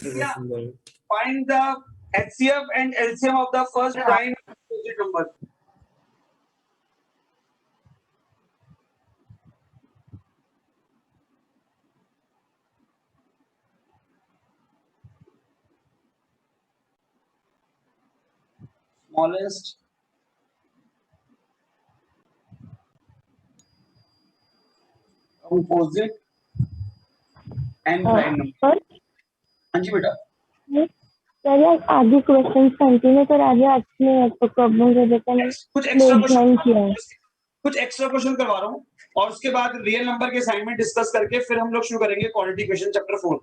Find the HCF and LCM of the first prime composite number. Smallest composite and prime number. हाँ जी बेटा। Sir यार आगे question continue करा दिया, actually आपको प्रॉब्लम हो जाता है, कुछ एक्स्ट्रा क्वेश्चन करवा रहा हूँ और उसके बाद रियल नंबर के असाइनमेंट डिस्कस करके फिर हम लोग शुरू करेंगे क्वालिटी क्वेश्चन चैप्टर 4।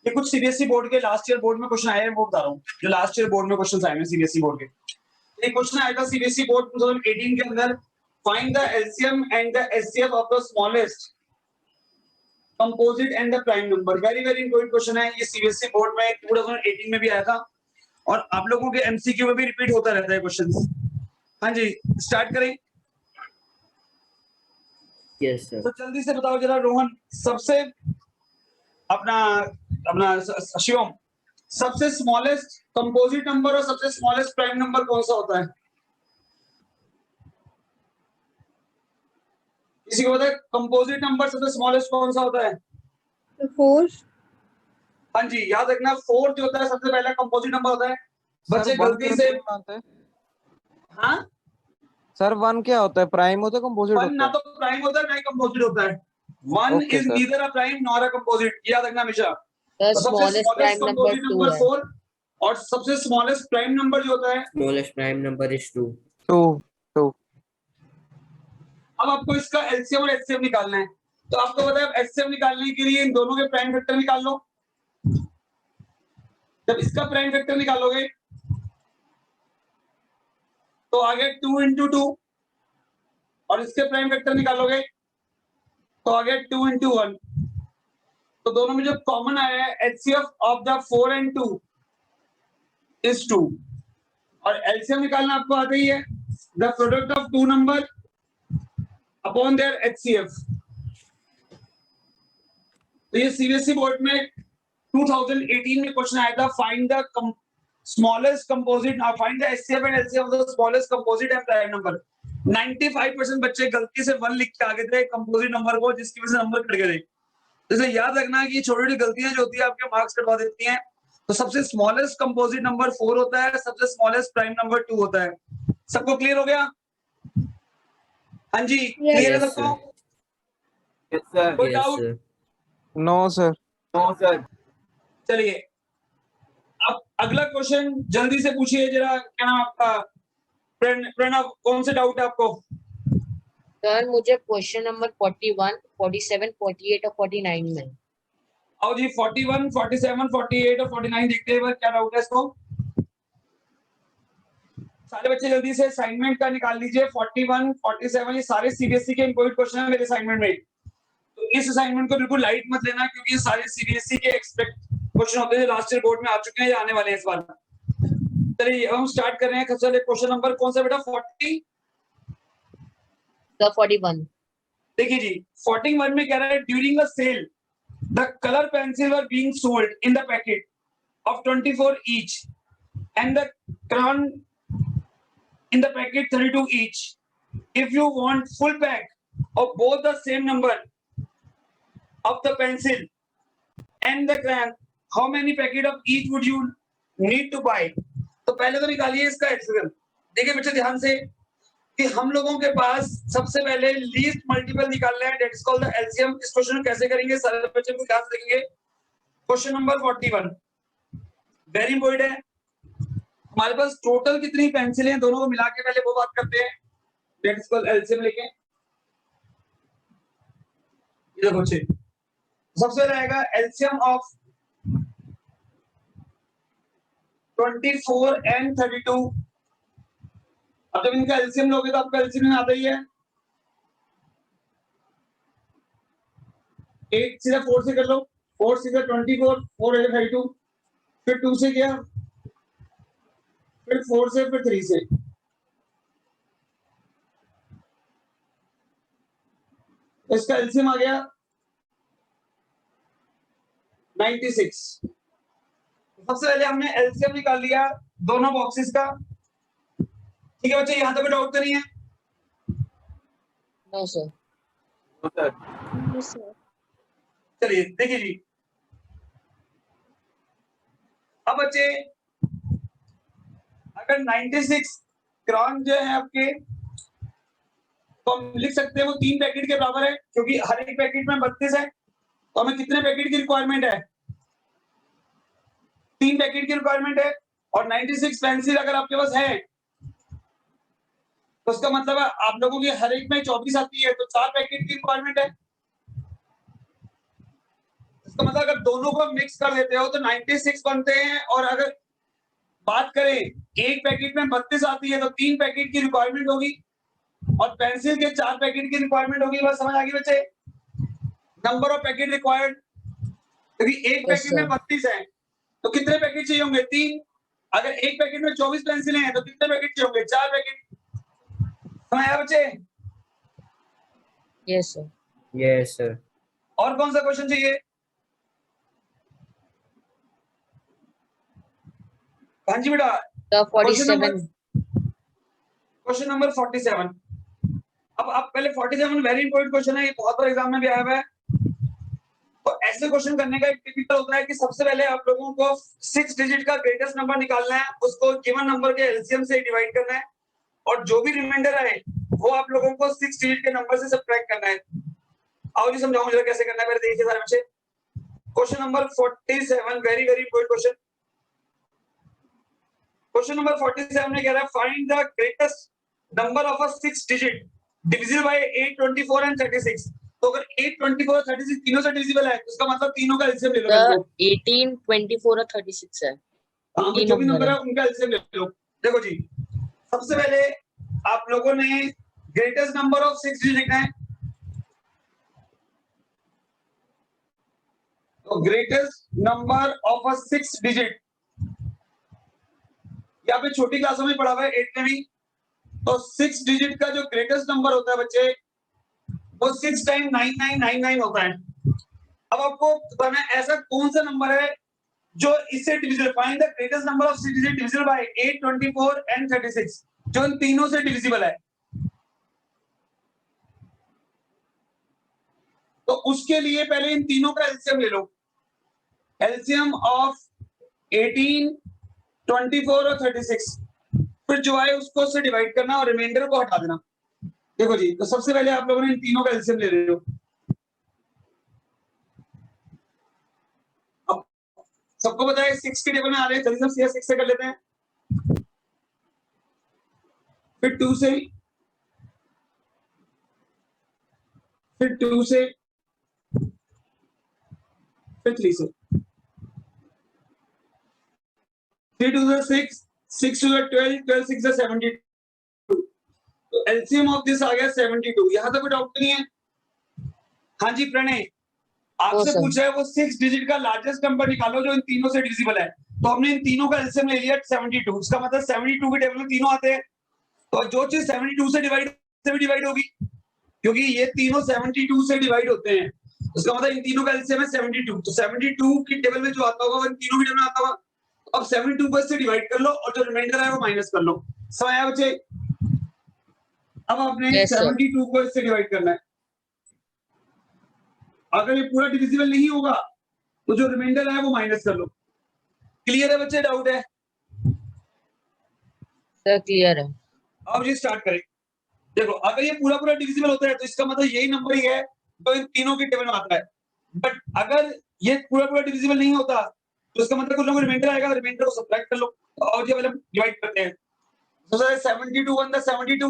ये कुछ सीबीएसई बोर्ड के लास्ट ईयर बोर्ड में क्वेश्चन आए हैं, वो बता रहा हूँ जो लास्ट ईयर बोर्ड में क्वेश्चन आए हैं सीबीएसई बोर्ड के। एक क्वेश्चन आया था सीबीएसई बोर्ड 2018 के अंदर, find the LCM and the HCF of the smallest composite and the prime number. Very very important question है ये, सीबीएसई बोर्ड में 2018 में भी आया था और आप लोगों के एमसीक्यू में भी रिपीट होता रहता है क्वेश्चंस। हाँ जी स्टार्ट करें। Yes sir. तो जल्दी से बताओ जरा रोहन, सबसे अपना शिवम, सबसे स्मॉलेस्ट कंपोजिट नंबर और सबसे स्मॉलेस्ट प्राइम नंबर कौन सा होता है? किसी को पता है कंपोजिट नंबर सबसे स्मॉलेस्ट कौन सा होता है? 4। हाँ जी याद रखना, 4 जो होता है सबसे पहला कंपोजिट नंबर होता है। बच्चे गलती से हाँ सर 1 क्या होता है? प्राइम होता है कंपोजिट होता है? 1 ना तो प्राइम होता है ना ही कंपोजिट होता है। 1 is neither a prime nor a composite, याद रखना हमेशा। स्मॉलेस्ट प्राइम नंबर 2 है 4 और सबसे स्मॉलेस्ट प्राइम नंबर जो होता है, स्मॉलेस्ट प्राइम नंबर इज 2। अब आपको इसका एलसीएम और एचसीएफ निकालना है, तो आपको पता है एचसीएफ निकालने के लिए इन दोनों के प्राइम फैक्टर निकाल लो। जब इसका प्राइम फैक्टर निकालोगे तो आगे 2 into 2 और इसके प्राइम फैक्टर निकालोगे तो आगे 2 into 1। तो दोनों में जो कॉमन आया है HCF of the 4 and 2 is 2 और एलसीएम निकालना आपको आता ही है, the product of 2 number upon their HCF. तो ये सीबीएसई बोर्ड में 2018 में क्वेश्चन आया था, find the smallest composite, find the HCF and LCM of the smallest composite and prime number. 95% बच्चे गलती से 1 लिख के आ गए थे कंपोजिट नंबर को, जिसकी वजह से नंबर कट गए थे। तो इसे याद रखना कि छोटी छोटी गलतियां जो होती है आपके मार्क्स कटवा देती हैं। तो सबसे स्मॉलेस्ट कंपोजिट नंबर 4 होता है, सबसे स्मॉलेस्ट प्राइम नंबर 2 होता है। सबको क्लियर हो गया? हाँ जी क्लियर है सबको? Yes sir. कोई doubt? No sir. No sir. चलिए अब अगला क्वेश्चन जल्दी से पूछिए जरा, क्या नाम आपका? प्रणव, कौन से डाउट है आपको? सर मुझे क्वेश्चन नंबर 41, 47, 48 और 49 में। आओ जी 41, 47, 48 और 49 देखते हैं क्या डाउट है इसको। सारे बच्चे जल्दी से असाइनमेंट का निकाल लीजिए। 41, 47 ये सारे सीबीएसई के इंपॉर्टेंट क्वेश्चन है मेरे असाइनमेंट में, तो इस असाइनमेंट को बिल्कुल लाइट मत लेना क्योंकि ये सारे सीबीएसई के एक्सपेक्ट क्वेश्चन होते हैं जो लास्ट ईयर बोर्ड में आ चुके हैं या आने वाले हैं इस बार। चलिए हम स्टार्ट कर रहे हैं। सबसे पहले क्वेश्चन नंबर कौन सा बेटा? 41। देखिए जी 41 में कह रहा है during a sale the colour pencil were being sold in the packet of 24 each and the crown in the packet 32 each. If you want full pack of both the same number of the pencil and the crayon, how many packet of each would you need to buy? तो पहले तो निकालिए इसका XL. देखिए बच्चे ध्यान से कि हम लोगों के पास सबसे पहले लीस्ट मल्टीपल निकालना है, that is called the LCM. इस क्वेश्चन को कैसे करेंगे सारे बच्चे को ध्यान से देखेंगे। क्वेश्चन नंबर 41 वेरी इंपॉर्टेंट है। हमारे पास टोटल कितनी पेंसिलें हैं दोनों को मिला के पहले वो बात करते हैं, दैट इज कॉल्ड एलसीएम लेके। ये देखो बच्चे सबसे रहेगा एलसीएम ऑफ 24 and 32। अब जब इनका एलसीएम लोगे तो आपका एलसीएम में आता ही है 8 सीधा 4 से कर लो, 4 सीधा 24, 4 है 32, फिर 2 से किया, फिर 4 से, फिर 3 से। इसका एलसीएम आ गया 96। सबसे पहले हमने एलसीएम निकाल लिया दोनों बॉक्सेस का। ठीक है बच्चे, यहां तक डाउट तो नहीं है? No sir. चलिए देखिए जी, अब बच्चे अगर 96 क्रॉन जो है आपके, तो हम लिख सकते हैं वो 3 पैकेट के बराबर है, क्योंकि हर एक पैकेट में 32 है। तो हमें कितने पैकेट की रिक्वायरमेंट है? 3 पैकेट की रिक्वायरमेंट है। और 96 पेंसिल अगर आपके पास है, तो उसका मतलब है आप लोगों की हर एक में 24 आती है, तो 4 पैकेट की रिक्वायरमेंट है। इसका मतलब अगर दोनों को मिक्स कर देते हो तो 96 बनते हैं। और अगर बात करें एक पैकेट में 32 आती है, तो 3 पैकेट की रिक्वायरमेंट होगी और पेंसिल के 4 पैकेट की रिक्वायरमेंट होगी। बस समझ आ गई बच्चे? नंबर ऑफ पैकेट रिक्वायर्ड, क्योंकि एक पैकेट में 32 है तो कितने पैकेट चाहिए होंगे? 3। अगर एक पैकेट में 24 पेंसिलें हैं तो कितने पैकेट चाहिए होंगे? 4 पैकेट। समझ आया बच्चे? Yes sir. Yes sir. और कौन सा क्वेश्चन चाहिए? हाँ जी बेटा। Question number 47। अब आप पहले 47 वेरी इंपॉर्टेंट क्वेश्चन है, ये बहुत बार एग्जाम में भी आया हुआ है। तो ऐसे क्वेश्चन करने का एक टिपिकल होता है कि सबसे पहले आप लोगों को 6 डिजिट का ग्रेटेस्ट नंबर निकालना है, उसको गिवन नंबर के एलसीएम से डिवाइड करना है, और जो भी रिमाइंडर आए वो आप लोगों को 6 डिजिट के नंबर से सब्ट्रैक्ट करना है। आओ जी समझाऊं जरा कैसे करना है, मेरे देखिए सारे बच्चे। Question number 47 very very important question. Question number 47 में कह रहा है find the greatest number of a 6 digit divisible by 8, 24 and 36। तो अगर 8, 24 और 36 तीनों से डिविजिबल है तो इसका मतलब तीनों का एलसीएम ले लो। 18, 24 और 36 है। हाँ, तो जो भी नंबर है उनका एलसीएम ले लो। देखो जी, सबसे पहले आप लोगों ने ग्रेटेस्ट नंबर ऑफ 6 डिजिट लिखना है। तो greatest number of a 6 digit, यहाँ पे छोटी क्लासों में पढ़ा हुआ है 8 में भी। तो 6 डिजिट का जो ग्रेटेस्ट नंबर होता है बच्चे, वो 6 टाइम 9999 होता है। अब आपको बताना है ऐसा कौन सा नंबर है जो इससे divisible. Find the greatest number of 6 digit divisible by 8, 24 and 36, जो इन तीनों से डिविजिबल है। तो उसके लिए पहले इन तीनों का एलसीएम ले लो। एलसीएम ऑफ 18, 24 और 36, फिर जो आए उसको उससे डिवाइड करना और रिमाइंडर को हटा देना। देखो जी, तो सबसे पहले आप लोगों ने इन तीनों का एलसीएम ले रहे हो। अब सबको पता है 6 के टेबल में आ रहे हैं, जल्दी से 6 से कर लेते हैं, फिर 2 से, फिर 2 से, फिर 3 से। 3 2 6, 6 2 12, 12 6 72। तो एलसीएम ऑफ दिस आ गया 72। यहां तक कोई डाउट नहीं है? हाँ जी प्रणय, आपसे पूछ रहा है वो 6 डिजिट का लार्जेस्ट नंबर निकालो जो इन तीनों से डिविजिबल है। तो हमने इन तीनों का एलसीएम ले लिया 72। इसका मतलब 72 के टेबल में तीनों आते हैं, तो जो चीज 72 से डिवाइड होगी, क्योंकि ये तीनों 72 से डिवाइड होते हैं, उसका मतलब इन तीनों का एलसीएम है 72। तो 72 की टेबल में जो आता होगा वो इन तीनों की टेबल में आता होगा। अब 72 को इससे डिवाइड कर लो और जो रिमाइंडर है वो माइनस कर लो। समझ आया बच्चे? अब आपने 72 को इससे डिवाइड करना है। अगर ये पूरा डिविजिबल नहीं होगा तो जो रिमाइंडर है वो माइनस कर लो। क्लियर है बच्चे? डाउट है? सर क्लियर है। अब जी स्टार्ट करें। देखो, अगर ये पूरा पूरा डिविजिबल होता है तो इसका मतलब यही नंबर ही है जो इन तीनों की टेबल में आता है। बट अगर ये पूरा पूरा डिविजिबल नहीं होता तो इसका मतलब कुछ ना कुछ रिमाइंडर आएगा, रिमाइंडर को सब्ट्रैक्ट कर लो। तो और ये वाला डिवाइड करते हैं। तो सर 72 वन द 72,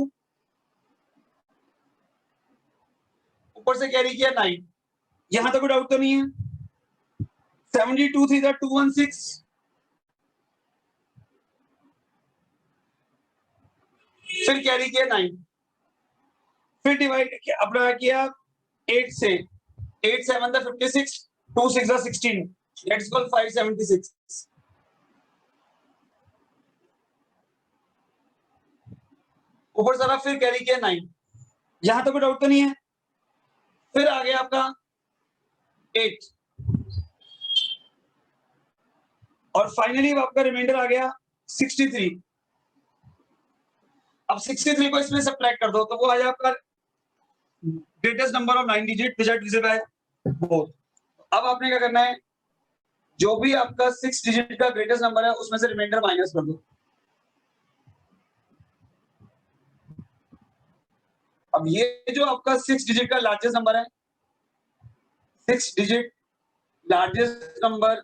ऊपर से कैरी किया 9। यहां तक कोई डाउट तो नहीं है? 72 3 216, फिर कैरी किया 9, फिर डिवाइड अपना किया 8 से, 8 7 56, 2 6 16, लेट्स कॉल 576। ऊपर सारा फिर कैरी किया 9। यहां तक कोई डाउट तो नहीं है? फिर आ गया आपका 8, और फाइनली आपका रिमाइंडर आ गया 63। अब 63 को इसमें सब्ट्रैक्ट कर दो तो वो आ जाए आपका greatest number of 9 digit which are divisible by both. अब आपने क्या करना है, जो भी आपका 6 डिजिट का ग्रेटेस्ट नंबर है उसमें से रिमाइंडर माइनस कर दो। अब ये जो आपका 6 डिजिट का लार्जेस्ट नंबर है, 6 digit largest number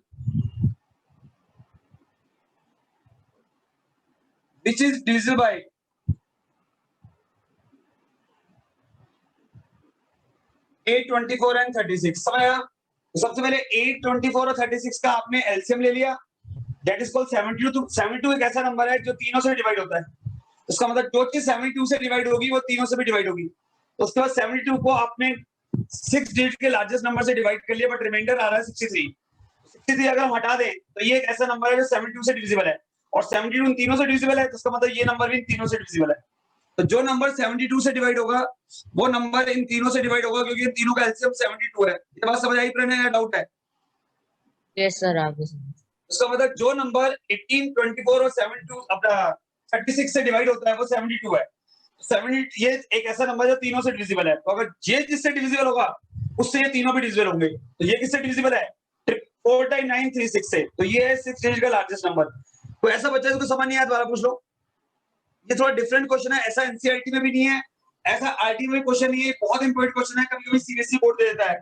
which is divisible by 8, 24 and 36। समझ आया? तो सबसे पहले 8, 24 और 36 का आपने एलसीएम ले लिया, दैट इज कॉल्ड 72। तो 72 एक ऐसा नंबर है जो तीनों से डिवाइड होता है। उसका मतलब जो चीज 72 से डिवाइड होगी वो तीनों से भी डिवाइड होगी। तो उसके बाद 72 को आपने 6 डिजिट के लार्जेस्ट नंबर से डिवाइड कर लिया, बट रिमाइंडर आ रहा है 63। 63 अगर हम हटा दें तो ये एक ऐसा नंबर है जो 72 से डिविजिबल है, और 72 इन तीनों से डिविजिबल है, तो उसका मतलब ये नंबर भी इन तीनों से डिविजिबल है। तो जो नंबर 72 से डिवाइड होगा वो नंबर इन तीनों से डिवाइड होगा, क्योंकि इन तीनों का एलसीएम 72 है। ये बात समझ आई प्रणय या डाउट है? यस सर, आगे उसका मतलब जो नंबर 18, 24 और 72 अपना 36 से डिवाइड होता है वो 72 है। 70 ये एक ऐसा नंबर है जो तीनों से डिविजिबल है। तो अगर ये जिससे डिविजिबल होगा उससे ये तीनों भी डिविजिबल होंगे। तो ये किससे डिविजिबल है? 4/936 से। तो ये है 6 डिजिट का लार्जेस्ट नंबर। तो ऐसा बच्चा जिसको समझ नहीं आया दोबारा पूछ लो। ये थोड़ा डिफरेंट क्वेश्चन है, ऐसा एनसीईआरटी में भी नहीं है, ऐसा आरटी में क्वेश्चन नहीं है। बहुत इंपॉर्टेंट क्वेश्चन है, कभी कभी सीबीएसई बोर्ड दे देता है।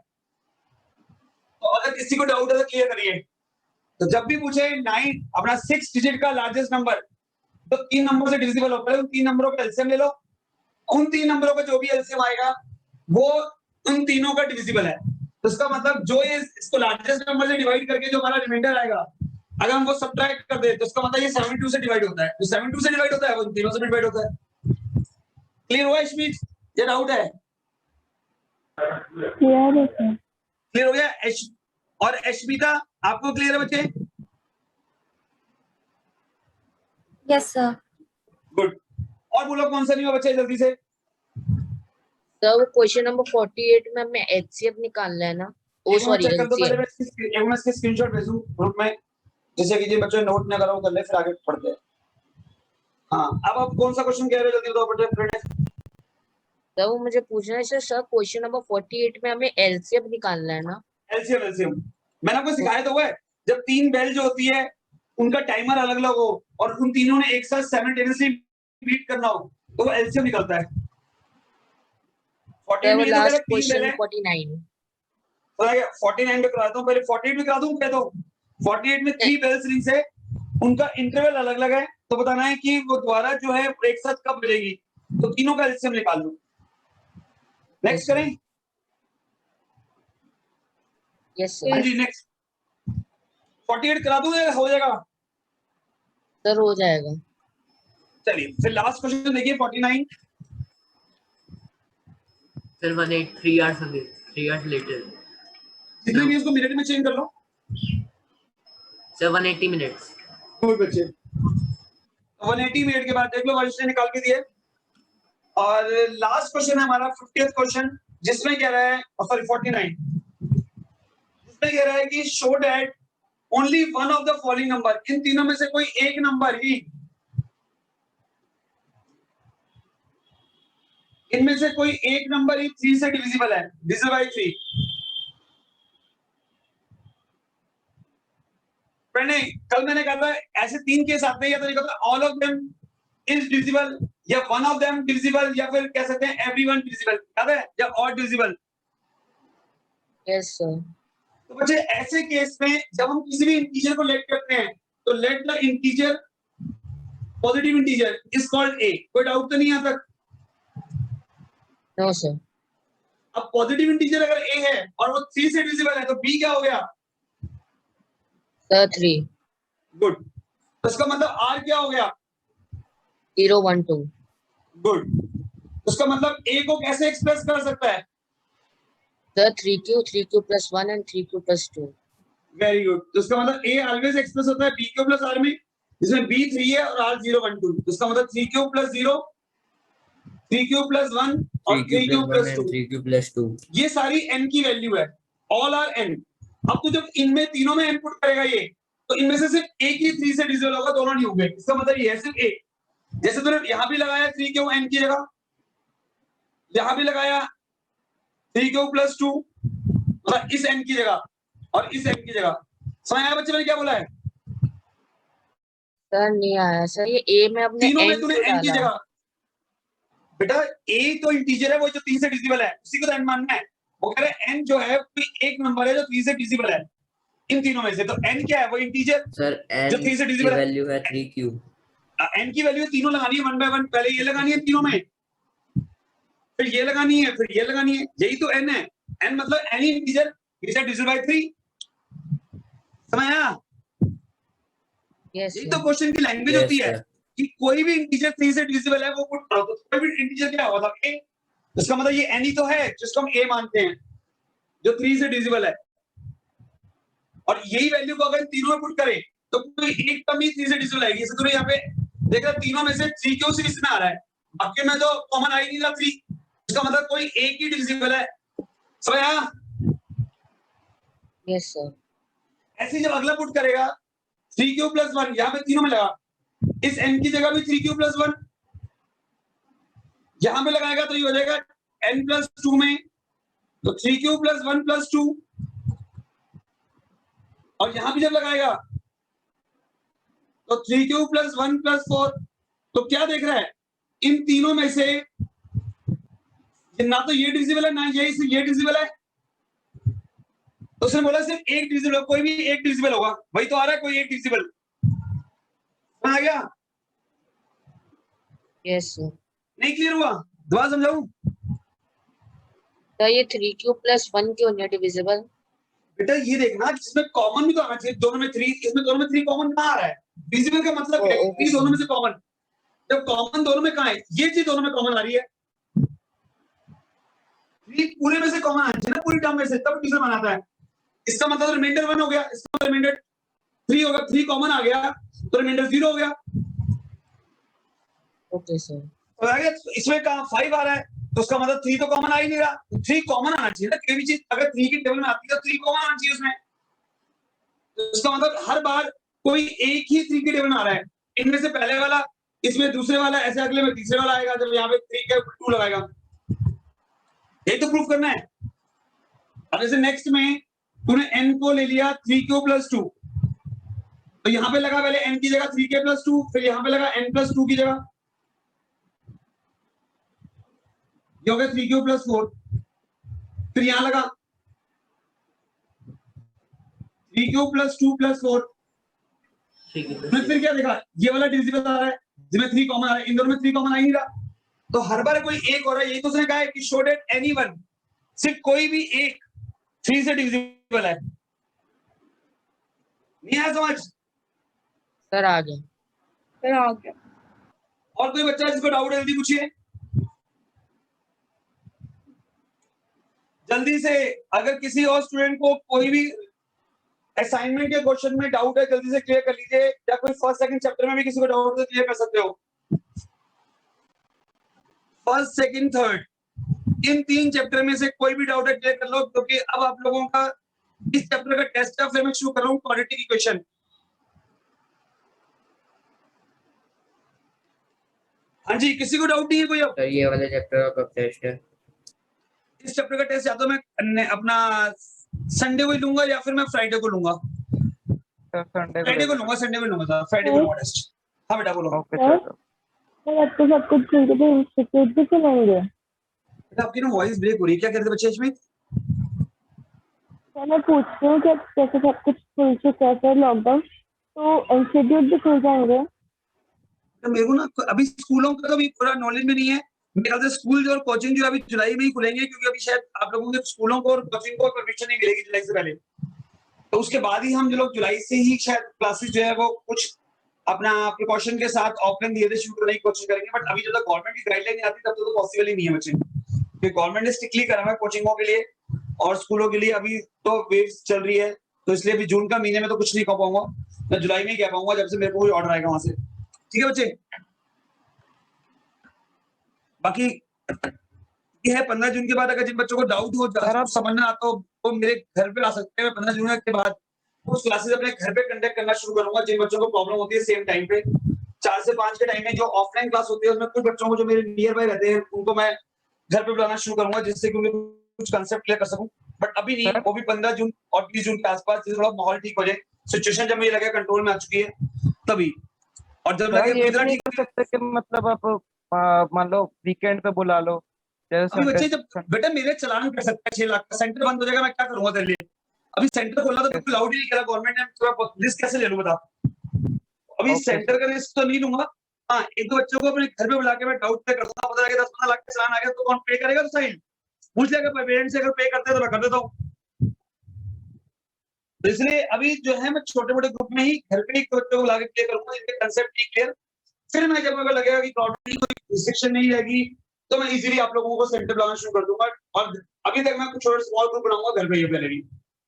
तो अगर किसी को डाउट है तो क्लियर करिए। तो जब भी पूछे 9 अपना 6 डिजिट का लार्जेस्ट नंबर, तो 3 नंबर से डिविजिबल होता है, उन 3 नंबरों का एलसीएम ले लो। उन 3 नंबरों का जो भी एलसीएम आएगा वो उन तीनों का डिविजिबल है। तो इसका मतलब जो ये इसको लार्जेस्ट नंबर से डिवाइड करके जो हमारा रिमाइंडर आएगा, अगर हम वो सब्ट्रैक्ट कर दे तो इसका मतलब ये 72 से डिवाइड होता है। जो 72 से डिवाइड होता है वो इन तीनों से डिवाइड होता है। क्लियर हुआ इशमीत? ये डाउट है? क्लियर है सर। क्लियर हो गया? और अश्मिता आपको क्लियर है बच्चे? Yes sir. गुड। और बोलो कौन सा नहीं हुआ बच्चे जल्दी से? सर क्वेश्चन नंबर 48 में हमें एचसीएफ निकालना है ना? ओ सॉरी, चेक कर दो पहले, एलसीएम। मैं इसके स्क्रीनशॉट भेजूं ग्रुप में, जैसे कि जिन बच्चों ने नोट ना करा वो कर ले, फिर आगे पढ़ते हैं। हाँ, अब आप कौन सा क्वेश्चन कह रहे हो जल्दी बताओ बेटे। सर वो मुझे पूछना है सर क्वेश्चन नंबर 48 में हमें एलसीएम निकालना है ना? एलसीएम मैंने आपको सिखाया तो हुआ है। जब 3 बेल जो होती है उनका टाइमर अलग अलग हो और उन तीनों ने एक साथ साइमल्टेनियसली बीट करना हो तो वो एलसीएम निकलता है। 48 में लास्ट तो क्वेश्चन पहले 49। 49 पे कराता हूँ, पहले 48 में करा दूं कह दो। 48 में 3 बेल्स रिंग्स है, उनका इंटरवल अलग अलग है, तो बताना है कि वो दोबारा जो है एक साथ कब बजेगी, तो तीनों का एलसीएम निकाल लो। नेक्स्ट करें? यस हाँ सर। जी नेक्स्ट। 48 करा दूं या हो जाएगा? सर हो जाएगा। चलिए फिर लास्ट क्वेश्चन देखिए 49। Sir, 183 3 hours ago, 3 hours later. जितने भी उसको मिनट में चेंज कर लो। Sir, 180 minutes. गुड बच्चे। 180 मिनट के बाद देख लो वरिष्ठ ने निकाल के दिए। और लास्ट क्वेश्चन है हमारा 50th क्वेश्चन, जिसमें कह रहा है सॉरी 49, जिसमें कह रहा है कि show that only one of the following number, इन तीनों में से कोई एक नंबर ही, इनमें से कोई एक नंबर ही 3 से डिविजिबल है, डिविजिबल बाय 3। नहीं, कल मैंने कहा था ऐसे 3 केस आते हैं, या तो लिखा था all of them is divisible, या वन ऑफ देम डिविजिबल, या फिर कह सकते हैं एवरीवन डिविजिबल, याद है, या ऑड डिविजिबल। Yes sir. तो बच्चे ऐसे केस में जब हम किसी भी इंटीजर को लेट करते हैं तो let the integer positive integer is called A. कोई डाउट तो नहीं आता? No sir. अब पॉजिटिव इंटीजर अगर ए है और वो 3 से डिविजिबल है तो बी क्या हो गया? सर 3। गुड। तो इसका मतलब आर क्या हो गया? 0 1 2। गुड। उसका मतलब ए को कैसे एक्सप्रेस कर सकता है? Sir 3q plus 1 and 3q plus 2। Very good. तो उसका मतलब ए ऑलवेज एक्सप्रेस होता है bq प्लस r में, जिसमें b 3 है और r 0 1 2। तो उसका मतलब 3q प्लस 0, 3q प्लस 1 और 3q प्लस 2, 3q plus 2. ये सारी n की वैल्यू है, ऑल आर n। अब तू जब इनमें तीनों में n पुट करेगा ये, तो इनमें से सिर्फ एक ही 3 से डिविजिबल होगा, दोनों नहीं होंगे। इसका मतलब ये है सिर्फ एक। जैसे तूने यहां भी लगाया 3 क्यू n की जगह, यहां भी लगाया 3 क्यू प्लस 2, मतलब इस n की जगह और इस n की जगह। समझ आया बच्चे मैंने क्या बोला है? सर नहीं आया सर, ये ए में अपने तीनों में n तूने क्यों n की डाला? जगह, बेटा a तो इंटीजर है, वो जो 3 से डिविजिबल है, उसी को तो n मानना है। वो कह रहे हैं n जो है कोई एक नंबर है जो 3 से डिविजिबल है इन तीनों में से। तो n क्या है? वो इंटीजर सर जो n 3 से की डिविजिबल है। वैल्यू है 3 क्यूब। n की वैल्यू तीनों लगानी है 1 बाय 1। पहले ये लगानी है तीनों में, फिर ये लगानी है, फिर ये लगानी है। यही तो n है। n मतलब any integer is divisible by 3। समझ आया? यस यही तो क्वेश्चन की लैंग्वेज Yes, होती है sir. कि कोई भी इंटीजर 3 से डिविजिबल है वो पुट करो। तो कोई भी इंटीजर क्या होगा? a। इसका मतलब ये n ही तो है जिसको हम a मानते हैं, जो 3 से डिविजिबल है। और यही वैल्यू को अगर तीनों में पुट करें तो कोई एक टर्म ही 3 से डिविजिबल आएगी। जैसे तूने यहाँ पे देखा तीनों में से 3 क्यों सीरीज में आ रहा है, बाकी में तो कॉमन आ ही नहीं रहा 3। इसका मतलब कोई एक ही डिविजिबल है। समझ आया? Yes sir. ऐसे ही जब अगला पुट करेगा 3 क्यू प्लस 1, यहाँ पे तीनों में लगा, इस n की जगह भी 3 क्यू प्लस 1 यहां पे लगाएगा तो ये हो जाएगा n प्लस 2 में, तो 3 क्यू प्लस 1 प्लस 2। और यहां भी जब लगाएगा तो 3 क्यू प्लस 1 प्लस 4। तो क्या देख रहा है? इन तीनों में से ना तो ये डिविजिबल है ना ये डिविजिबल है। तो उसने बोला सिर्फ एक डिविजिबल, कोई भी एक डिविजिबल होगा। वही तो आ रहा है, कोई एक डिविजिबल आ गया। Yes sir. नहीं क्लियर हुआ? दोबारा समझाऊं? तो ये 3 क्यू प्लस 1 क्यों नहीं डिविजिबल? बेटा ये देखना जिसमें कॉमन भी तो आना चाहिए। दोनों में 3, इसमें दोनों में 3 कॉमन कहां आ रहा है? डिविजिबल का मतलब क्या है? 3 दोनों में से कॉमन। जब कॉमन दोनों में कहां है? ये चीज दोनों में कॉमन आ रही है। 3 पूरे में से कॉमन आना चाहिए ना, पूरी टर्म में से, तब डिविजिबल बनाता है। इसका मतलब रिमाइंडर 1 हो गया, इसका मतलब रिमाइंडर 3 होगा। 3 कॉमन आ गया तो रिमाइंडर 0 हो गया। Okay sir. तो आ गया, इसमें कहां 5 आ रहा है तो उसका मतलब 3 तो कॉमन आ ही नहीं रहा। 3 कॉमन आना चाहिए ना, कोई भी चीज अगर 3 की टेबल में आती है तो 3 कॉमन आना चाहिए उसमें। तो इसका मतलब हर बार कोई एक ही 3 की टेबल में आ रहा है। इनमें से पहले वाला, इसमें दूसरे वाला, ऐसे अगले में तीसरे वाला आएगा। जब यहाँ पे 3 के 2 लगाएगा, यही तो प्रूफ करना है। अब जैसे नेक्स्ट में तूने n को ले लिया 3 क्यू प्लस 2, तो यहाँ पे लगा पहले n की जगह 3 के प्लस 2, फिर यहाँ पे लगा n प्लस 2 की जगह, ये हो गया 3 क्यू प्लस 4। फिर यहाँ लगा 3 क्यू प्लस 2 प्लस 4। फिर क्या देखा? ये वाला डिविजिबल आ रहा है जिसमें 3 कॉमन आ रहा है। इन दोनों में 3 कॉमन आ ही नहीं रहा, तो हर बार कोई एक हो रहा है। यही तो उसने कहा है कि शो दैट एनीवन, सिर्फ कोई भी एक 3 से डिविजिबल है। नहीं आया समझ? सर आ गया। फिर आ गया। और कोई बच्चा जिसको डाउट है जल्दी पूछिए, जल्दी से। अगर किसी और स्टूडेंट को कोई भी असाइनमेंट के क्वेश्चन में डाउट है जल्दी से क्लियर कर लीजिए, या कोई फर्स्ट सेकंड चैप्टर में भी किसी को डाउट है क्लियर कर सकते हो। First second third in 3 chapter में से कोई भी डाउट है क्लियर कर लो, क्योंकि अब आप लोगों का इस चैप्टर का टेस्ट है। फिर मैं शुरू कर रहा हूँ क्वाड्रेटिक इक्वेशन। हाँ जी, किसी को डाउट नहीं है कोई? अब सर ये वाले चैप्टर का कब टेस्ट है? इस चैप्टर का टेस्ट या तो मैं अपना संडे को ही लूंगा या फिर मैं फ्राइडे को लूंगा। फ्राइडे को लूंगा, संडे को लूंगा था, फ्राइडे को लूंगा टेस्ट। हाँ बेटा बोलो। Okay sir sir. सर अब तो सब कुछ ठीक है, तो इंस्टीट्यूट भी चलेंगे? बेटा आपकी ना वॉइस ब्रेक हो रही है, क्या कहते थे बच्चे इसमें? सर मैं पूछ रही हूँ कि जैसे सब कुछ खुल चुका है सर लॉकडाउन, तो इंस्टीट्यूट भी खुल जाएंगे? तो मेरे को ना अभी स्कूलों का तो अभी पूरा नॉलेज में नहीं है। मेरे ख्याल से स्कूल जो और कोचिंग जो अभी जुलाई में ही खुलेंगे, क्योंकि अभी शायद आप लोगों के स्कूलों को और कोचिंग को परमिशन नहीं मिलेगी जुलाई से पहले। तो उसके बाद ही हम जो लोग जुलाई से ही शायद क्लासेस जो है वो कुछ अपना प्रिकॉशन के साथ ऑफलाइन धीरे धीरे शुरू करने की कोशिश करेंगे। बट अभी जब तक गवर्नमेंट की गाइडलाइन आती तब तो पॉसिबल ही नहीं है बच्चे, क्योंकि गवर्नमेंट ने स्ट्रिक्टली करा हुआ है कोचिंगों के लिए और स्कूलों के लिए। अभी तो वेव्स चल रही है, तो इसलिए अभी जून का महीने में तो कुछ नहीं कह पाऊंगा, मैं जुलाई में ही कह पाऊंगा जब से मेरे को कोई ऑर्डर आएगा वहां से। ठीक है बच्चे? बाकी ये है 15 जून के बाद अगर जिन बच्चों को डाउट हो, समझना आता हो, तो मेरे घर पे आ सकते हैं। 15 जून के बाद कुछ क्लासेस अपने घर पे कंडक्ट करना शुरू करूंगा जिन बच्चों को प्रॉब्लम होती है सेम टाइम पे 4 से 5 के टाइम में जो ऑफलाइन क्लास होती है उसमें कुछ बच्चों को जो मेरे नियर बाय रहते हैं उनको मैं घर पे बुलाना शुरू करूंगा जिससे कि उन्हें कुछ कंसेप्ट क्लियर कर सकूं बट अभी नहीं सर? वो भी 15 जून और 20 जून के आसपास जब थोड़ा माहौल ठीक हो जाए सिचुएशन जब मुझे लगे कंट्रोल में आ चुकी है तभी और जब सर लगे ये पूरी भी तरह नहीं ठीक कर सकते कि मतलब आप मान लो वीकेंड पे बुला लो जैसे अभी बच्चे जब संडे। बेटा मेरे चलान कर सकता है 6 लाख का सेंटर बंद हो जाएगा मैं क्या करूंगा तेरे लिए अभी सेंटर खोला तो तू लाउड ही नहीं करा गवर्नमेंट ने रिस्क कैसे ले लूं बता अभी ओके सेंटर का रिस्क तो नहीं लूंगा हाँ एक दो बच्चों को अपने घर पे बुला के मैं डाउट पे कर दूंगा पता लगे 10-15 लाख का चलान आ गया तो कौन पे करेगा तो साहिल पूछ लेगा पेरेंट्स से अगर पे करते हैं तो मैं कर देता हूँ तो इसलिए अभी जो है मैं छोटे मोटे ग्रुप में ही घर पे ही बच्चों को बुला के क्लियर करूंगा इनके कंसेप्ट ही क्लियर फिर मैं जब मुझे लगेगा कि टोटली कोई रिस्ट्रिक्शन नहीं रहेगी तो मैं इजीली आप लोगों को सेंटर बुलाना शुरू कर दूंगा और अभी तक मैं कुछ और स्मॉल ग्रुप बनाऊंगा घर पे ही पहले भी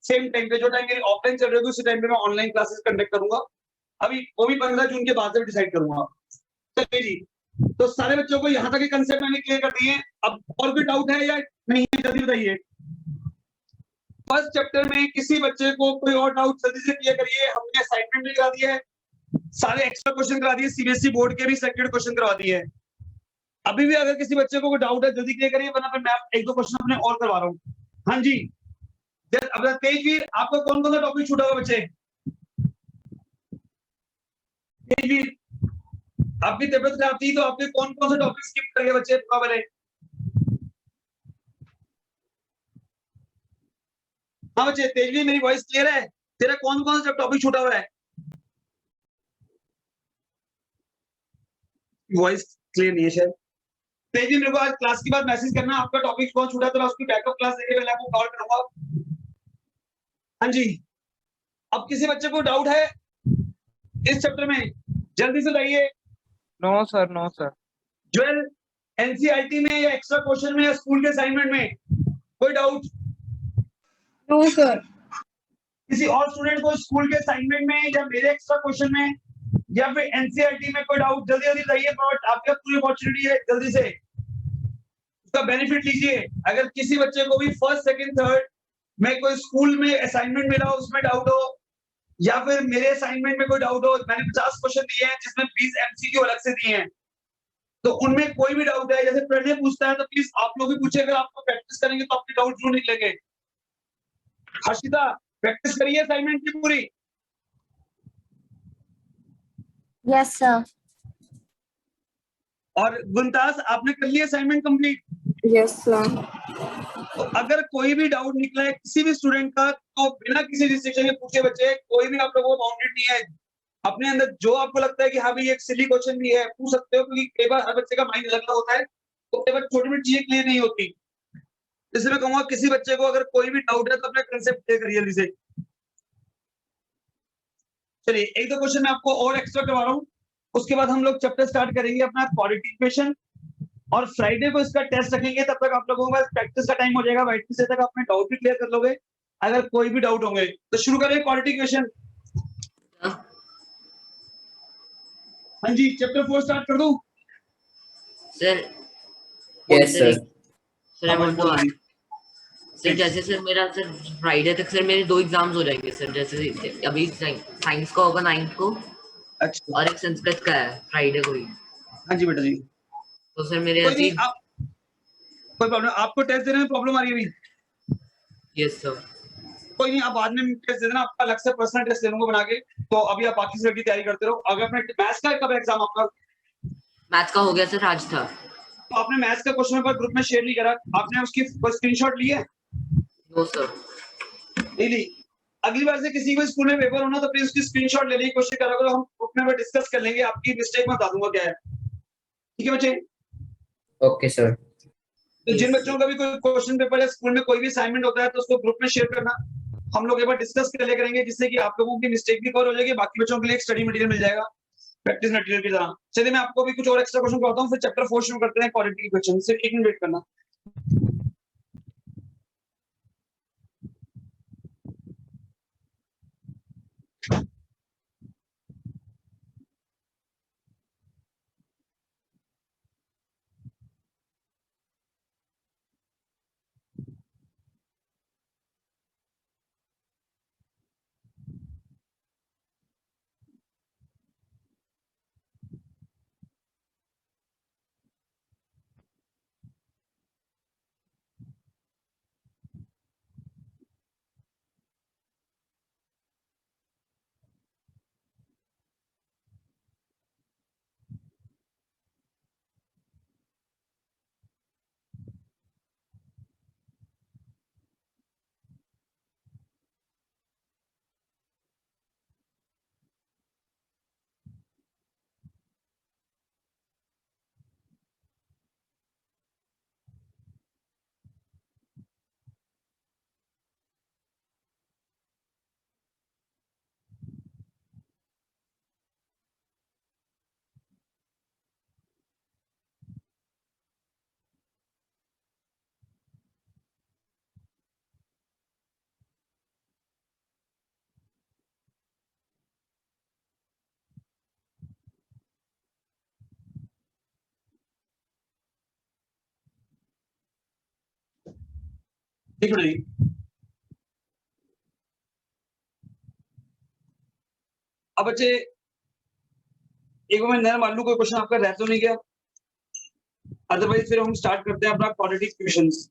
सेम टाइम पे जो टाइम मेरी ऑफलाइन चल रही होगी उसी टाइम पे मैं ऑनलाइन क्लासेस कंडक्ट करूंगा अभी वो भी 15 जून के बाद से डिसाइड करूंगा चलिए जी तो सारे बच्चों को यहाँ तक के कंसेप्ट मैंने क्लियर कर दिए अब और कोई डाउट है या नहीं है जल्दी बताइए फर्स्ट चैप्टर में किसी बच्चे को कोई और डाउट जल्दी से क्लियर करिए हमने असाइनमेंट भी करा दिया है सारे एक्स्ट्रा क्वेश्चन करा दिए सीबीएसई बोर्ड के भी सेकंड क्वेश्चन करवा दिए हैं अभी भी अगर किसी बच्चे को कोई डाउट है जल्दी क्लियर करिए वरना फिर मैं एक दो क्वेश्चन अपने और करवा रहा हूँ हाँ जी अब तेजवीर आपको कौन कौन सा टॉपिक छूटा हुआ बच्चे तेजवीर आपकी तबियत खराब थी तो आपके कौन कौन से टॉपिक स्किप कर गए बच्चे बने हाँ बच्चे तेजवीर मेरी वॉइस क्लियर है तेरा कौन कौन सा टॉपिक छूटा हुआ है वॉइस क्लियर नहीं है शायद तेजी मेरे को आज क्लास के बाद मैसेज करना आपका टॉपिक कौन छूटा तो मैं उसकी बैकअप क्लास देके पहले आपको कॉल करूंगा हाँ जी अब किसी बच्चे को डाउट है इस चैप्टर में जल्दी से बताइए नो सर नो सर ज्वेल एनसीईआरटी में या एक्स्ट्रा क्वेश्चन में या स्कूल के असाइनमेंट में कोई डाउट नो सर किसी और स्टूडेंट को स्कूल के असाइनमेंट में या मेरे एक्स्ट्रा क्वेश्चन में या फिर एनसीईआरटी में कोई डाउट जल्दी जल्दी बताइए बट आपके पूरी अपॉर्चुनिटी है जल्दी से उसका बेनिफिट लीजिए अगर किसी बच्चे को भी फर्स्ट सेकंड थर्ड में कोई स्कूल में असाइनमेंट मिला हो उसमें डाउट हो या फिर मेरे असाइनमेंट में कोई डाउट हो मैंने 50 क्वेश्चन दिए हैं जिसमें 20 एमसीक्यू अलग से दिए हैं तो उनमें कोई भी डाउट है जैसे प्रणय पूछता है तो प्लीज आप लोग भी पूछिए अगर आपको प्रैक्टिस करेंगे तो आपके डाउट जरूर निकलेंगे हर्षिता प्रैक्टिस करिए असाइनमेंट की पूरी यस सर और गुलताज आपने कर लिया असाइनमेंट कंप्लीट यस सर तो अगर कोई भी डाउट निकला है किसी भी स्टूडेंट का तो बिना किसी रिस्ट्रिक्शन के पूछे बच्चे कोई भी आप लोगों को बाउंडेड नहीं है अपने अंदर जो आपको लगता है कि हाँ भाई एक सिली क्वेश्चन भी है पूछ सकते हो क्योंकि कई बार हर बच्चे का माइंड अलग अलग होता है तो कई बार छोटी मोटी चीजें क्लियर नहीं होती इसलिए मैं कहूंगा किसी बच्चे को अगर कोई भी डाउट है तो अपने कंसेप्ट क्लियर करिए जल्दी से चलिए एक दो क्वेश्चन मैं आपको और एक्स्ट्रा करवा रहा हूँ उसके बाद हम लोग चैप्टर स्टार्ट करेंगे अपना क्वालिटी इक्वेशन और फ्राइडे को इसका टेस्ट रखेंगे तब तक आप लोगों के पास प्रैक्टिस का टाइम हो जाएगा वाइट से तक अपने डाउट भी क्लियर कर लोगे अगर कोई भी डाउट होंगे तो शुरू करें क्वालिटी इक्वेशन हाँ जी चैप्टर 4 स्टार्ट कर दूं सर Yes, sir. सर हाँ, I want to बोल ask- सर जैसे सर मेरा सर फ्राइडे तक सर मेरे 2 एग्जाम्स हो जाएंगे सर जैसे अभी साइंस का होगा 9 को अच्छा और एक संस्कृत का है फ्राइडे को ही हाँ जी बेटा जी तो सर मेरे कोई ऐसे नहीं आप कोई प्रॉब्लम आपको टेस्ट देने में प्रॉब्लम आ रही है अभी यस सर कोई नहीं आप बाद में टेस्ट दे देना आपका अलग से पर्सनल टेस्ट दे दूंगा बना के तो अभी आप बाकी सब्जेक्ट की तैयारी करते रहो अगर अपने मैथ्स का कब एग्जाम आपका मैथ्स का हो गया सर आज था तो आपने मैथ्स का क्वेश्चन पेपर ग्रुप में शेयर नहीं करा आपने उसकी स्क्रीनशॉट ली है नो सर नहीं ली अगली बार से किसी को स्कूल में पेपर होना तो प्लीज उसकी स्क्रीनशॉट लेने की कोशिश करा करो हम ग्रुप में डिस्कस कर लेंगे आपकी मिस्टेक में बता दूंगा क्या है ठीक है बच्चे Okay, sir. तो जिन बच्चों का भी कोई क्वेश्चन पेपर या स्कूल में कोई भी असाइनमेंट होता है तो उसको ग्रुप में शेयर करना हम लोग एक बार डिस्कस कर लिया करेंगे जिससे कि आप लोगों की मिस्टेक भी कवर हो जाएगी बाकी बच्चों के लिए स्टडी मटेरियल मिल जाएगा प्रैक्टिस मटेरियल की तरह चलिए मैं आपको भी कुछ और एक्स्ट्रा क्वेश्चन करवाता हूँ फिर चैप्टर 4 शुरू करते हैं क्वालिटी के क्वेश्चन सिर्फ 1 मिनट वेट करना देख लो जी, अब बच्चे एक बार मैं नया मान लू कोई क्वेश्चन आपका रह तो नहीं गया, अदरवाइज फिर हम स्टार्ट करते हैं अपना क्वाड्रेटिक इक्वेशंस।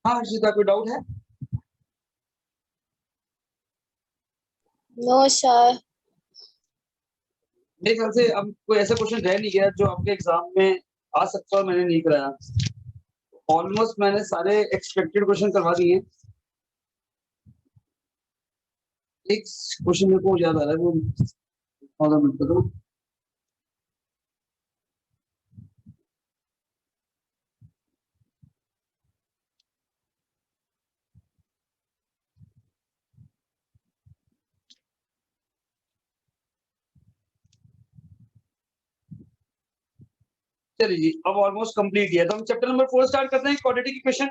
हाँ हर्षिता, कोई डाउट है? No sir. मेरे ख्याल से अब कोई ऐसा क्वेश्चन रह नहीं गया जो आपके एग्जाम में आ सकता है, मैंने नहीं कराया। ऑलमोस्ट मैंने सारे एक्सपेक्टेड क्वेश्चन करवा दिए। एक क्वेश्चन मेरे को याद आ रहा है, वो 15 मिनट का तो चलिए जी, अब ऑलमोस्ट कंप्लीट है तो हम चैप्टर नंबर 4 स्टार्ट करते हैं, क्वाड्रेटिक इक्वेशन।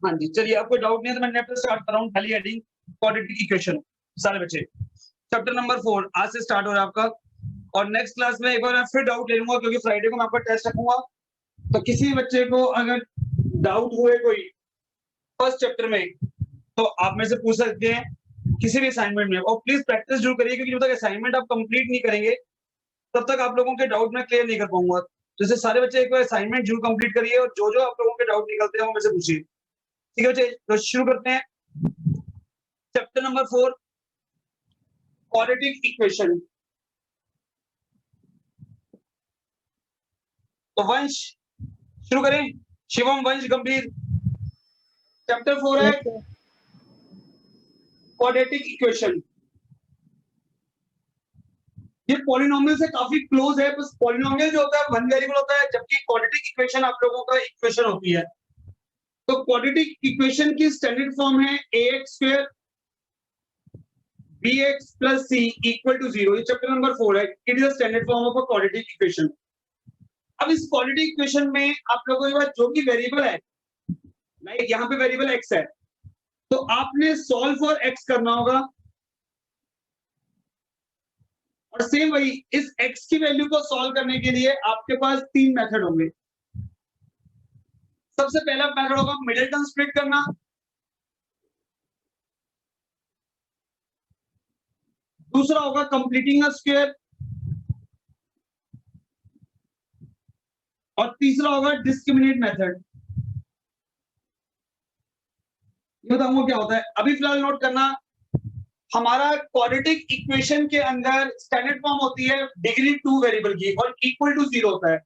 हाँ जी, चलिए, आपको डाउट नहीं है तो मैं नेक्स्ट स्टार्ट कर रहा हूँ, खाली हेडिंग क्वाड्रेटिक इक्वेशन। सारे बच्चे चैप्टर नंबर 4 आज से स्टार्ट हो रहा है आपका, और नेक्स्ट क्लास में एक बार मैं फिर डाउट ले लूंगा क्योंकि फ्राइडे को मैं आपका टेस्ट रखूंगा। तो किसी भी बच्चे को अगर डाउट हुए कोई फर्स्ट चैप्टर में तो आप में से पूछ सकते हैं किसी भी असाइनमेंट में, और प्लीज प्रैक्टिस जरूर करिए क्योंकि जब तक असाइनमेंट आप कंप्लीट नहीं करेंगे तब तक आप लोगों के डाउट मैं क्लियर नहीं कर पाऊंगा। तो जैसे सारे बच्चे एक बार असाइनमेंट जरूर कंप्लीट करिए और जो जो आप लोगों के डाउट निकलते हैं वो मेरे से पूछिए। ठीक है बच्चे, तो शुरू करते हैं चैप्टर नंबर 4 क्वाड्रेटिक इक्वेशन। तो वंश शुरू करें, शिवम, वंश, गंभीर। चैप्टर 4 है क्वाड्रेटिक इक्वेशन। ये पॉलिनोमियल से काफी क्लोज है, बस पॉलिनोमियल जो होता है वन वेरिएबल होता है, जबकि क्वाड्रेटिक इक्वेशन आप लोगों का इक्वेशन होती है। तो क्वाड्रेटिक इक्वेशन की स्टैंडर्ड फॉर्म है ax square bx plus c equal to 0। ये चैप्टर नंबर 4 है, it is the standard form of a quadratic equation. अब इस क्वाड्रेटिक इक्वेशन में आप लोगों के पास जो भी वेरिएबल है, लाइक यहाँ पे वेरिएबल x है, तो आपने सॉल्व फॉर x करना होगा, और सेम वही इस x की वैल्यू को सॉल्व करने के लिए आपके पास 3 मेथड होंगे। सबसे पहला मेथड होगा मिडिल टर्म स्प्लिट करना, दूसरा होगा कंप्लीटिंग अ स्क्वायर, और तीसरा होगा डिस्क्रिमिनेट मेथड। ये बताऊंगा क्या होता है, अभी फिलहाल नोट करना। हमारा क्वाड्रेटिक इक्वेशन के अंदर स्टैंडर्ड फॉर्म होती है डिग्री 2 वेरिएबल की और इक्वल टू 0 होता है।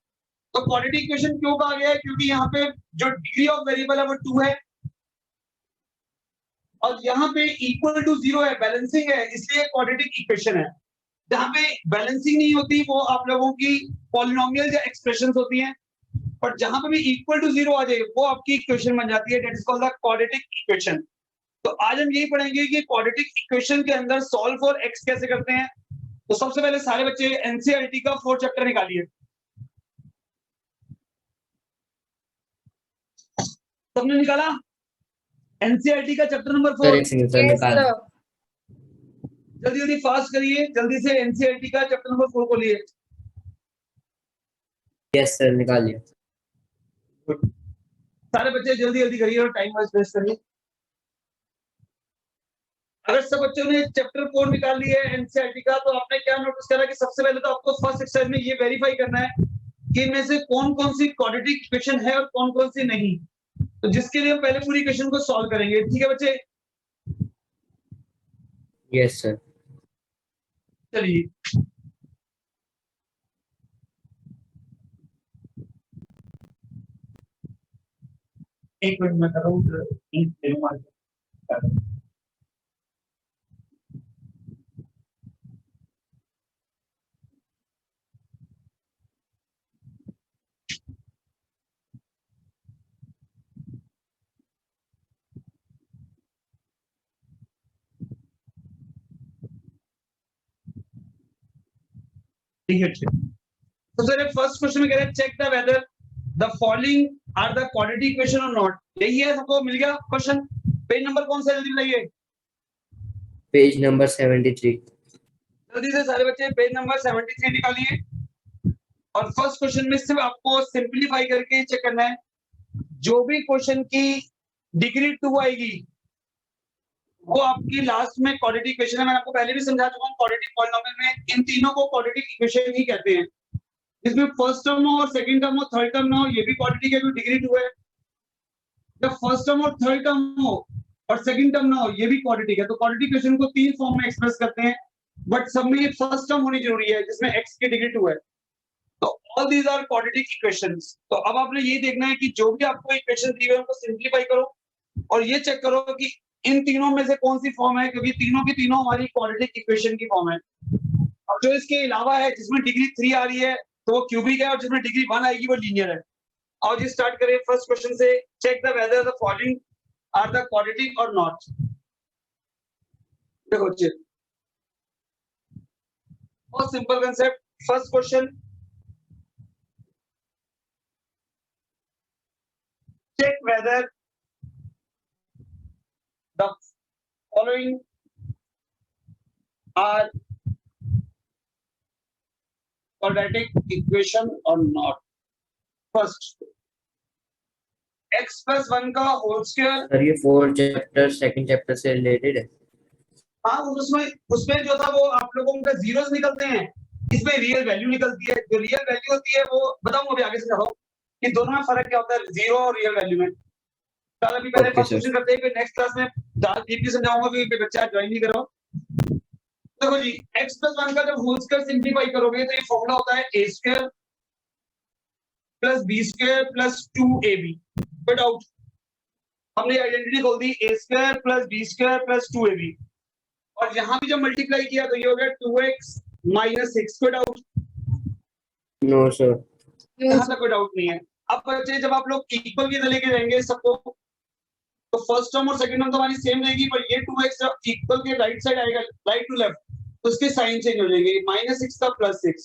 तो क्वाड्रेटिक इक्वेशन क्यों कहा गया है, क्योंकि यहाँ पे जो डिग्री ऑफ वेरिएबल है वो 2 है, और यहाँ पे इक्वल टू 0 है, बैलेंसिंग है, इसलिए क्वाड्रेटिक इक्वेशन है। जहाँ पे बैलेंसिंग नहीं होती वो आप लोगों की पॉलिनोमियल या एक्सप्रेशंस होती हैं, पर जहां पे भी इक्वल टू 0 आ जाए वो आपकी इक्वेशन बन जाती है, that is called the quadratic equation. तो आज हम यही पढ़ेंगे कि क्वाड्रेटिक इक्वेशन के अंदर सॉल्व फॉर एक्स कैसे करते हैं। तो सबसे पहले सारे बच्चे एनसीईआरटी का 4 चैप्टर निकालिए। सबने निकाला एनसीईआरटी का चैप्टर नंबर 4? एक सेकंड सर, निकाल। जल्दी जल्दी फास्ट करिए, जल्दी से एनसीईआरटी का चैप्टर नंबर 4 को लिए। यस सर, निकालिए। सारे बच्चे जल्दी जल्दी करिए और टाइम वेस्ट करिए। अगर सब बच्चों ने चैप्टर 4 निकाल लिया है एनसीईआरटी का, तो आपने क्या नोटिस करा कि सबसे पहले तो आपको फर्स्ट एक्सरसाइज में ये वेरीफाई करना है कि इनमें से कौन कौन सी क्वाड्रेटिक इक्वेशन है और कौन कौन सी नहीं। तो जिसके लिए हम पहले पूरी इक्वेशन को सॉल्व करेंगे। ठीक है बच्चे, यस सर। चलिए एक मिनट में कर रहा हूँ। ठीक है तो सर फर्स्ट क्वेश्चन में कह रहे हैं check the whether the following are the quadratic equation और नॉट। यही है, सबको मिल गया क्वेश्चन। पेज नंबर कौन सा है, जल्दी बताइए। Page number 73। जल्दी से सारे बच्चे पेज नंबर 73 निकालिए। और फर्स्ट क्वेश्चन में सिर्फ आपको सिंपलीफाई करके चेक करना है। जो भी क्वेश्चन की डिग्री 2 आएगी वो आपकी लास्ट में क्वाड्रेटिक इक्वेशन है। मैंने आपको पहले भी समझा चुका हूँ, क्वाड्रेटिक पॉलिनोमियल में इन तीनों को क्वाड्रेटिक इक्वेशन ही कहते हैं। इसमें फर्स्ट टर्म हो और सेकंड टर्म हो, थर्ड टर्म ना हो, ये भी क्वाड्रेटिक है, क्योंकि डिग्री 2 है। जब फर्स्ट टर्म और थर्ड टर्म हो और सेकंड टर्म ना हो, ये भी क्वाड्रेटिक है। तो क्वाड्रेटिक इक्वेशन को 3 फॉर्म में एक्सप्रेस करते हैं, बट सब में फर्स्ट टर्म होनी जरूरी है जिसमें x की डिग्री 2 है। तो all these are quadratic equations. तो अब आपने ये देखना है कि जो भी आपको इक्वेशन दी हुई है उनको सिंपलीफाई करो और ये चेक करो कि इन तीनों में से कौन सी फॉर्म है, क्योंकि तीनों की तीनों हमारी क्वाड्रेटिक इक्वेशन की फॉर्म है। अब जो इसके अलावा है जिसमें डिग्री 3 आ रही है तो वो क्यूबिक है, और जिसमें डिग्री 1 आएगी वो लीनियर है। और जी स्टार्ट करें फर्स्ट क्वेश्चन से। Check the whether the following are the quadratic और नॉट। देखो जी बहुत simple concept. First question, check whether the following are quadratic equation or not. First, x plus 1 का होल स्क्वायर। सर ये 4 chapter second chapter से related है। हाँ उसमें जो था वो आप लोगों का जीरोस निकलते हैं, इसमें रियल वैल्यू निकलती है। जो रियल वैल्यू होती है वो बताऊंगा अभी आगे समझाऊं कि दोनों में फर्क क्या होता है जीरो और रियल वैल्यू में। चल अभी पहले फर्स्ट क्वेश्चन करते हैं, फिर नेक्स्ट क्लास में ज्यादा डीपली समझाऊंगा क्योंकि बच्चा ज्वाइन नहीं करो। देखो जी x plus 1 का जब होल स्क्वायर सिंपलीफाई करोगे तो ये फॉर्मूला होता है a square plus b square plus 2ab। कोई डाउट? हमने आइडेंटिटी खोल दी a square plus b square plus 2ab, और यहाँ भी जब मल्टीप्लाई किया तो ये हो गया 2x माइनस 6। कोई डाउट? No sir. यहाँ तक कोई डाउट नहीं है। अब बच्चे जब आप लोग इक्वल की तरह लेके जाएंगे सबको, तो फर्स्ट टर्म और सेकंड टर्म तो हमारी सेम रहेगी, पर ये 2x इक्वल के राइट साइड आएगा, राइट टू लेफ्ट, तो उसके साइन चेंज हो जाएंगे। -6 का +6।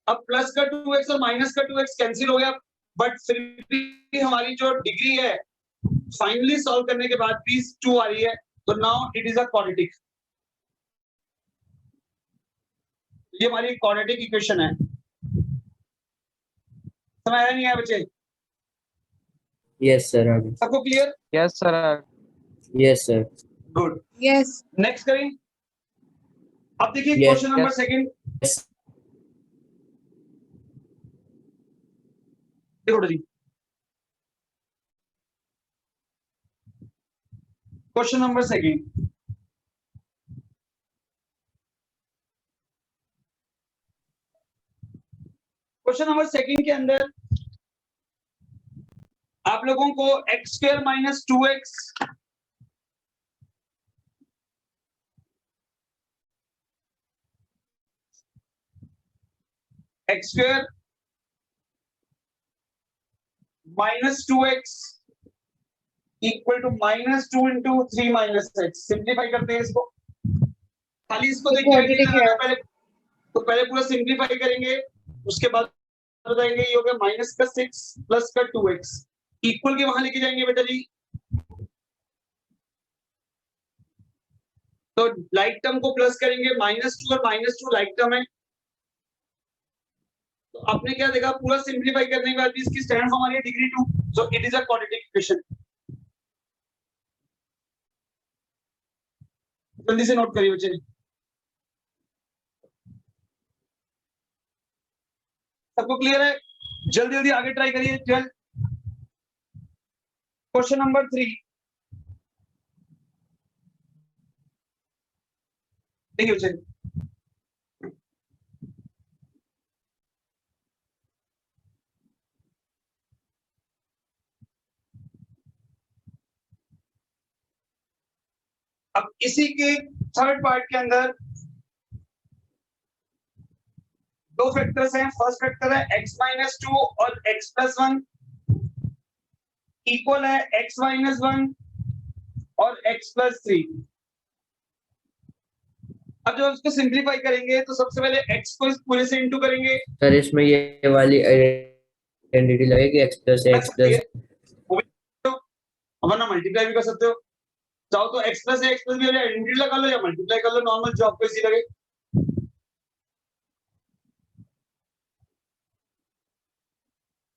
अब प्लस का 2x और माइनस का 2x कैंसिल हो गया, बट फिर भी हमारी जो डिग्री है फाइनली सॉल्व करने के बाद भी 2 आ रही है, तो now it is a quadratic. ये हमारी क्वाड्रेटिक इक्वेशन है। समझ आया नहीं है बच्चे? Yes sir. आगे। सबको clear? Yes sir. Yes sir. Good. Yes. Next करें। अब देखिए Yes, question number yes. Second. Yes देखो जी question number second. Question number second के अंदर आप लोगों को x square minus 2x x square minus 2x equal to -2 into 3 minus x। Simplify करते हैं इसको, खाली इसको देख के पहले पूरा सिंप्लीफाई करेंगे, उसके बाद बताएंगे ये हो गया -6 प्लस का 2x इक्वल के वहां लेके जाएंगे बेटा जी। तो लाइक टर्म को प्लस करेंगे, -2 और -2 लाइक टर्म है, तो आपने क्या देखा पूरा सिंप्लीफाई करने के बाद भी इसकी स्टैंडर्ड फॉर्म आ रही है degree 2, so it is a quadratic equation. जल्दी से नोट करिए बच्चे। सबको क्लियर है? जल्दी जल्दी आगे ट्राई करिए। चल क्वेश्चन नंबर 3 देखिए बच्चे। अब इसी के थर्ड पार्ट के अंदर दो फैक्टर्स हैं। फर्स्ट फैक्टर है x-2 और x+1 इक्वल है x-1 और x+3। अब जब उसको सिंप्लीफाई करेंगे तो सबसे पहले x को इस पूरे से इंटू करेंगे, सर इसमें ये वाली आइडेंटिटी लगेगी x प्लस x प्लस वरना मल्टीप्लाई भी कर सकते हो, चाहो तो x प्लस भी आइडेंटिटी लगा लो या मल्टीप्लाई कर लो नॉर्मल जो आपको इजी लगे।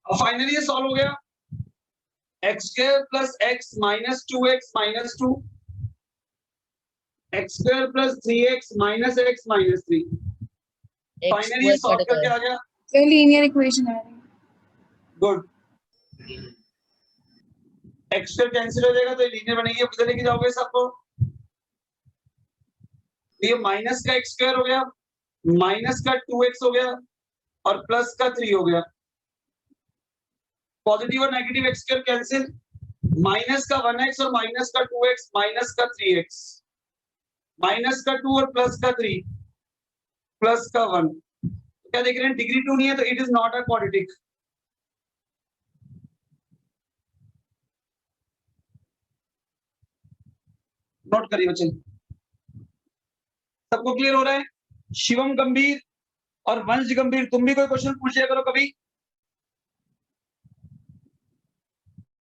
अब फाइनली ये सॉल्व हो गया, x square plus x minus 2x minus 2, x square plus 3x minus x minus 3। Finally ये सॉल्व करके आ गया, सर लीनियर इक्वेशन आ रही है। गुड। x स्क्वायर कैंसिल हो जाएगा तो ये लीनियर बनेगी। अब किधर लेके जाओगे सबको, ये माइनस का x स्क्वायर हो गया, माइनस का 2x हो गया और प्लस का 3 हो गया। पॉजिटिव और negative x square cancel, minus का 1x और माइनस का 2x माइनस का 3x, माइनस का 2 और प्लस का 3 प्लस का 1। क्या देख रहे हैं, डिग्री 2 नहीं है तो it is not a quadratic. Note करिए बच्चे, सबको क्लियर हो रहा है? शिवम गंभीर और वंश गंभीर, तुम भी कोई क्वेश्चन पूछ लिया करो कभी।